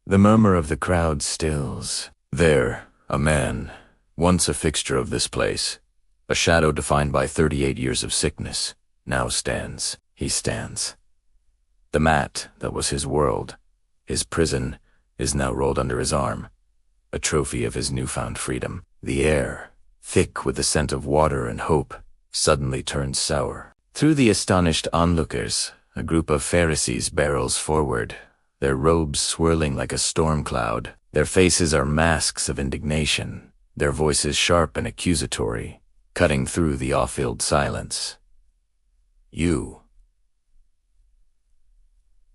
The murmur of the crowd stills. There, a man, once a fixture of this place, a shadow defined by 38 years of sickness, now stands. He stands. The mat that was his world, his prison, is now rolled under his arm, a trophy of his newfound freedom. The air, thick with the scent of water and hope, suddenly turns sour. Through the astonished onlookers, a group of Pharisees barrels forward, their robes swirling like a storm cloud. Their faces are masks of indignation, their voices sharp and accusatory, cutting through the awe-filled silence. "You.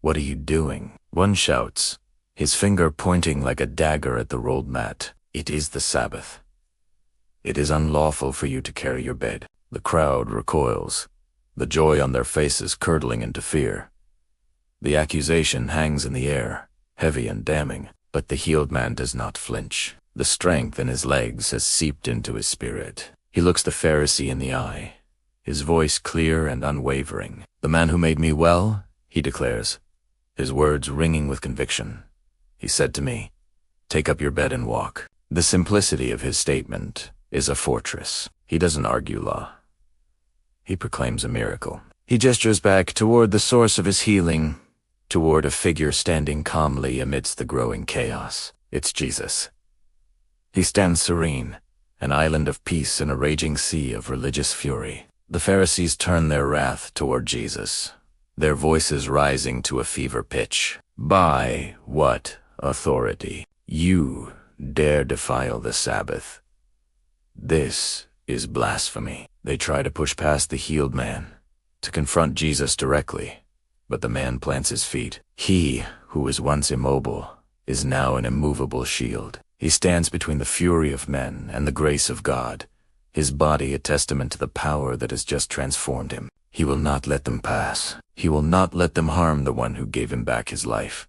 What are you doing?" One shouts, his finger pointing like a dagger at the rolled mat. "It is the Sabbath. It is unlawful for you to carry your bed." The crowd recoils, the joy on their faces curdling into fear. The accusation hangs in the air, heavy and damning, but the healed man does not flinch. The strength in his legs has seeped into his spirit. He looks the Pharisee in the eye, his voice clear and unwavering. "The man who made me well," he declares, his words ringing with conviction. "He said to me, 'Take up your bed and walk.'" The simplicity of his statement is a fortress. He doesn't argue law. He proclaims a miracle. He gestures back toward the source of his healing, toward a figure standing calmly amidst the growing chaos. It's Jesus. He stands serene, an island of peace in a raging sea of religious fury. The Pharisees turn their wrath toward Jesus, their voices rising to a fever pitch. "By what authority you dare defile the Sabbath? This is blasphemy." They try to push past the healed man, to confront Jesus directly, but the man plants his feet. He, who was once immobile, is now an immovable shield. He stands between the fury of men and the grace of God, his body a testament to the power that has just transformed him. He will not let them pass. He will not let them harm the one who gave him back his life.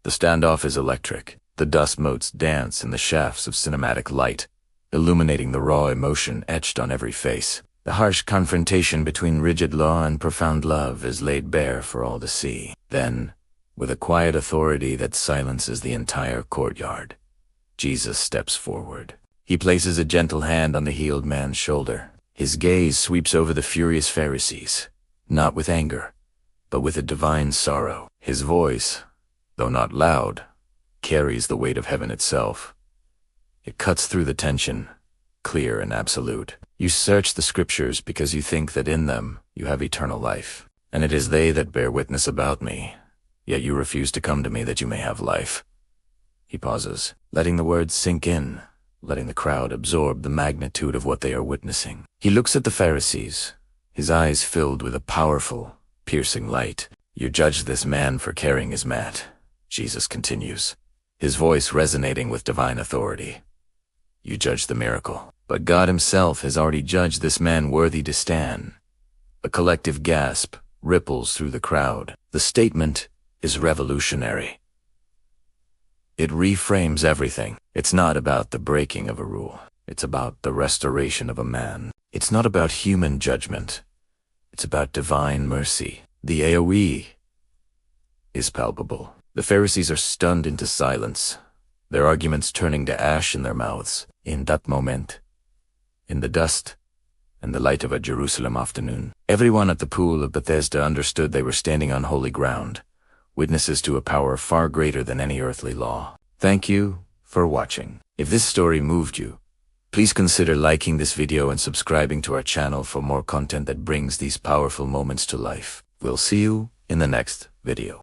The standoff is electric. The dust motes dance in the shafts of cinematic light, illuminating the raw emotion etched on every face. The harsh confrontation between rigid law and profound love is laid bare for all to see. Then, with a quiet authority that silences the entire courtyard, Jesus steps forward. He places a gentle hand on the healed man's shoulder. His gaze sweeps over the furious Pharisees, not with anger, but with a divine sorrow. His voice, though not loud, carries the weight of heaven itself. It cuts through the tension, clear and absolute. "You search the scriptures because you think that in them you have eternal life, and it is they that bear witness about me, yet you refuse to come to me that you may have life." He pauses, letting the words sink in, letting the crowd absorb the magnitude of what they are witnessing. He looks at the Pharisees, his eyes filled with a powerful, piercing light. "You judge this man for carrying his mat," Jesus continues, his voice resonating with divine authority. "You judge the miracle, but God himself has already judged this man worthy to stand." A collective gasp ripples through the crowd. The statement is revolutionary. It reframes everything. It's not about the breaking of a rule. It's about the restoration of a man. It's not about human judgment. It's about divine mercy. The AOE is palpable. The Pharisees are stunned into silence, their arguments turning to ash in their mouths. In that moment, in the dust and the light of a Jerusalem afternoon, everyone at the pool of Bethesda understood they were standing on holy ground, witnesses to a power far greater than any earthly law. Thank you for watching. If this story moved you, please consider liking this video and subscribing to our channel for more content that brings these powerful moments to life. We'll see you in the next video.